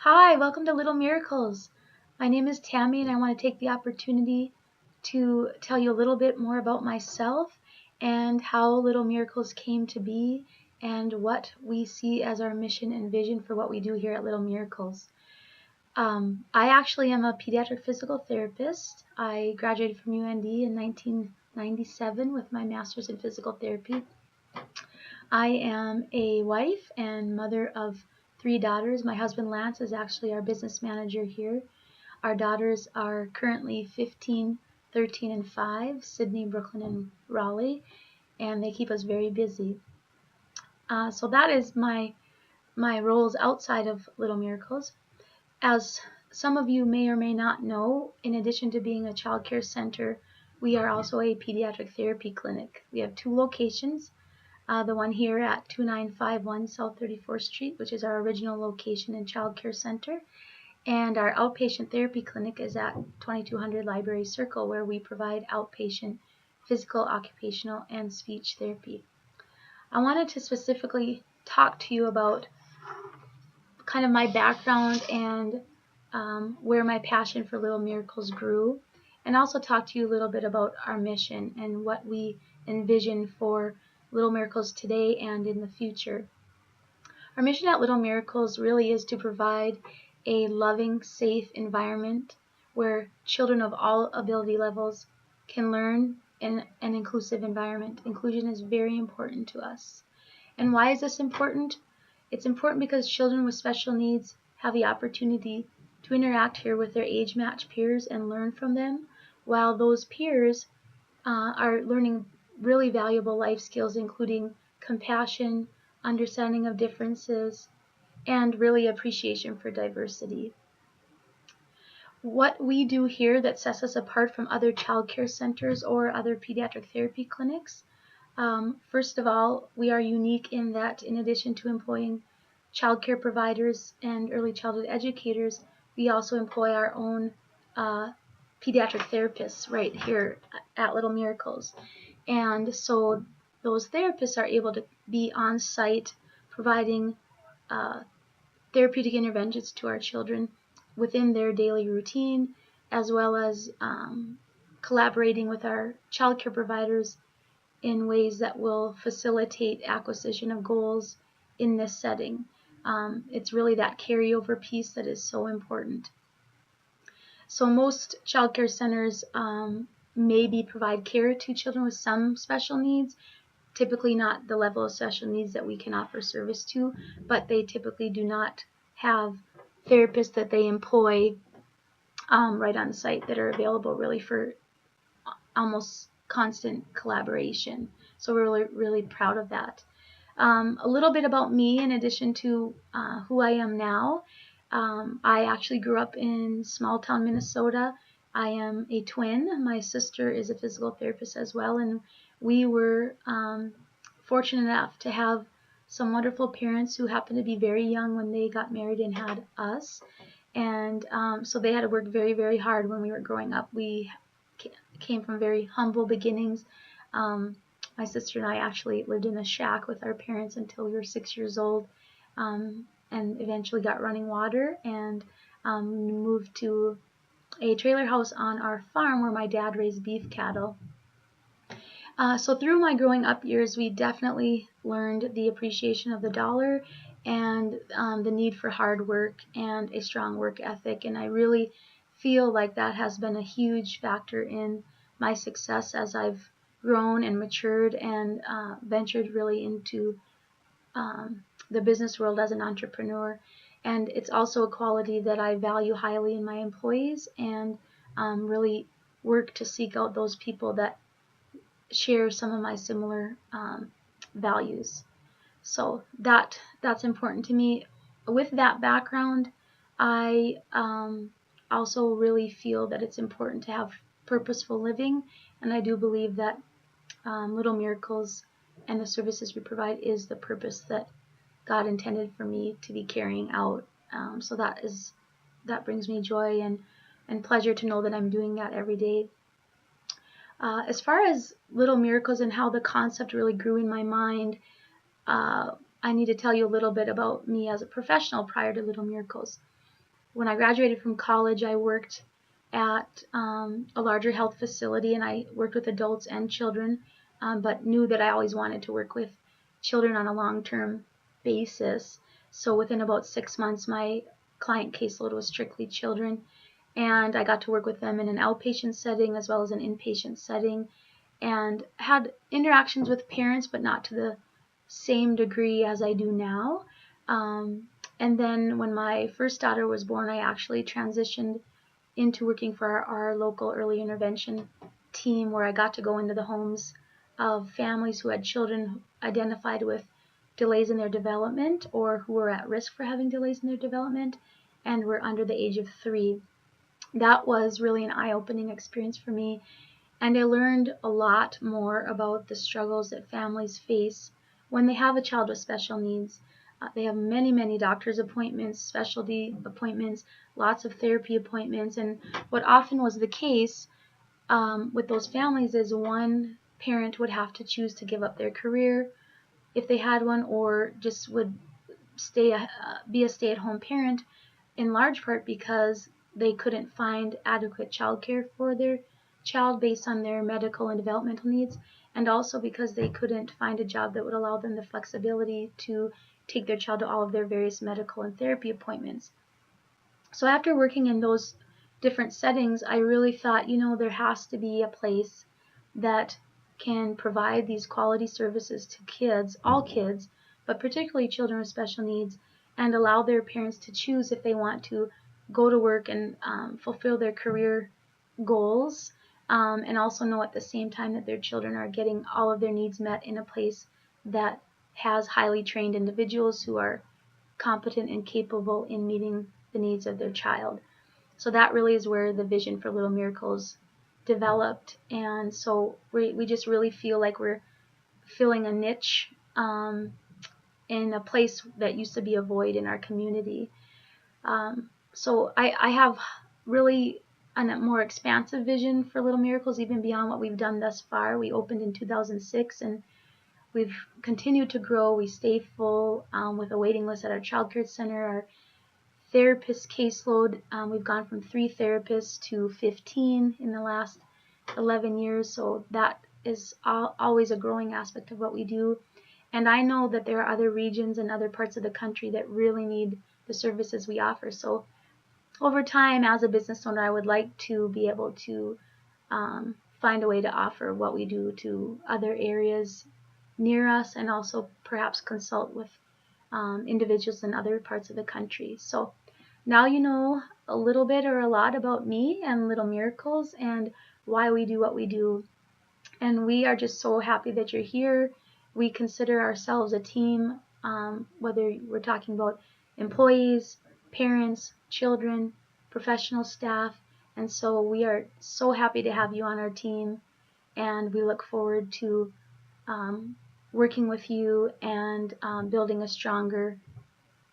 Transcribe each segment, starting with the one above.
Hi, welcome to Little Miracles. My name is Tammy, and I want to take the opportunity to tell you a little bit more about myself and how Little Miracles came to be and what we see as our mission and vision for what we do here at Little Miracles. I actually am a pediatric physical therapist. I graduated from UND in 1997 with my master's in physical therapy. I am a wife and mother of 3 daughters. My husband Lance is actually our business manager here. Our daughters are currently 15, 13, and 5, Sydney, Brooklyn, and Raleigh, and they keep us very busy. So that is my roles outside of Little Miracles. As some of you may or may not know, in addition to being a child care center, we are also a pediatric therapy clinic. We have 2 locations. The one here at 2951 South 34th Street, which is our original location and child care center. And our outpatient therapy clinic is at 2200 Library Circle, where we provide outpatient physical, occupational, and speech therapy. I wanted to specifically talk to you about kind of my background and where my passion for Little Miracles grew, and also talk to you a little bit about our mission and what we envision for Little Miracles today and in the future. Our mission at Little Miracles really is to provide a loving, safe environment where children of all ability levels can learn in an inclusive environment. Inclusion is very important to us. And why is this important? It's important because children with special needs have the opportunity to interact here with their age-matched peers and learn from them, while those peers are learning really valuable life skills, including compassion, understanding of differences, and really appreciation for diversity. What we do here that sets us apart from other child care centers or other pediatric therapy clinics, first of all, we are unique in that in addition to employing child care providers and early childhood educators, we also employ our own pediatric therapists right here at Little Miracles. And so those therapists are able to be on site providing therapeutic interventions to our children within their daily routine, as well as collaborating with our child care providers in ways that will facilitate acquisition of goals in this setting. It's really that carryover piece that is so important. So most child care centers maybe provide care to children with some special needs, typically not the level of special needs that we can offer service to, but they typically do not have therapists that they employ right on site that are available really for almost constant collaboration. So we're really, really proud of that. A little bit about me in addition to who I am now. I actually grew up in small town Minnesota. I am a twin. My sister is a physical therapist as well, and we were fortunate enough to have some wonderful parents who happened to be very young when they got married and had us. And so they had to work very, very hard when we were growing up. We came from very humble beginnings. My sister and I actually lived in a shack with our parents until we were 6 years old, and eventually got running water and moved to a trailer house on our farm where my dad raised beef cattle. So through my growing up years, we definitely learned the appreciation of the dollar and the need for hard work and a strong work ethic. And I really feel like that has been a huge factor in my success as I've grown and matured and ventured really into the business world as an entrepreneur. And it's also a quality that I value highly in my employees and really work to seek out those people that share some of my similar values. So that's important to me. With that background, I also really feel that it's important to have purposeful living, and I do believe that Little Miracles and the services we provide is the purpose that God intended for me to be carrying out. So that brings me joy and pleasure to know that I'm doing that every day. As far as Little Miracles and how the concept really grew in my mind, I need to tell you a little bit about me as a professional prior to Little Miracles. when I graduated from college, I worked at a larger health facility, and I worked with adults and children, but knew that I always wanted to work with children on a long-term basis. So within about 6 months, my client caseload was strictly children, and I got to work with them in an outpatient setting as well as an inpatient setting, and had interactions with parents, but not to the same degree as I do now. And then when my first daughter was born, I actually transitioned into working for our local early intervention team, where I got to go into the homes of families who had children identified with delays in their development or who were at risk for having delays in their development and were under the age of 3. That was really an eye-opening experience for me, and I learned a lot more about the struggles that families face when they have a child with special needs. They have many, many doctor's appointments, specialty appointments, lots of therapy appointments, and what often was the case with those families is one parent would have to choose to give up their career if they had one, or just would be a stay-at-home parent, in large part because they couldn't find adequate childcare for their child based on their medical and developmental needs, and also because they couldn't find a job that would allow them the flexibility to take their child to all of their various medical and therapy appointments. So after working in those different settings, I really thought, there has to be a place that can provide these quality services to kids, all kids, but particularly children with special needs, and allow their parents to choose if they want to go to work and fulfill their career goals, and also know at the same time that their children are getting all of their needs met in a place that has highly trained individuals who are competent and capable in meeting the needs of their child. So that really is where the vision for Little Miracles developed, and so we just really feel like we're filling a niche in a place that used to be a void in our community. So I have really a more expansive vision for Little Miracles, even beyond what we've done thus far. We opened in 2006, and we've continued to grow. We stay full with a waiting list at our child care center. Our therapist caseload, we've gone from 3 therapists to 15 in the last 11 years, so that is always a growing aspect of what we do. And I know that there are other regions and other parts of the country that really need the services we offer. So over time, as a business owner, I would like to be able to find a way to offer what we do to other areas near us, and also perhaps consult with individuals in other parts of the country. So now you know a little bit or a lot about me and Little Miracles and why we do what we do. And we are just so happy that you're here. We consider ourselves a team, whether we're talking about employees, parents, children, professional staff. And so we are so happy to have you on our team, and we look forward to working with you and building a stronger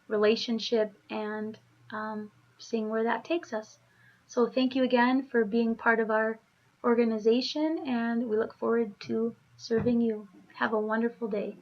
relationship and seeing where that takes us. So thank you again for being part of our organization, and we look forward to serving you. Have a wonderful day.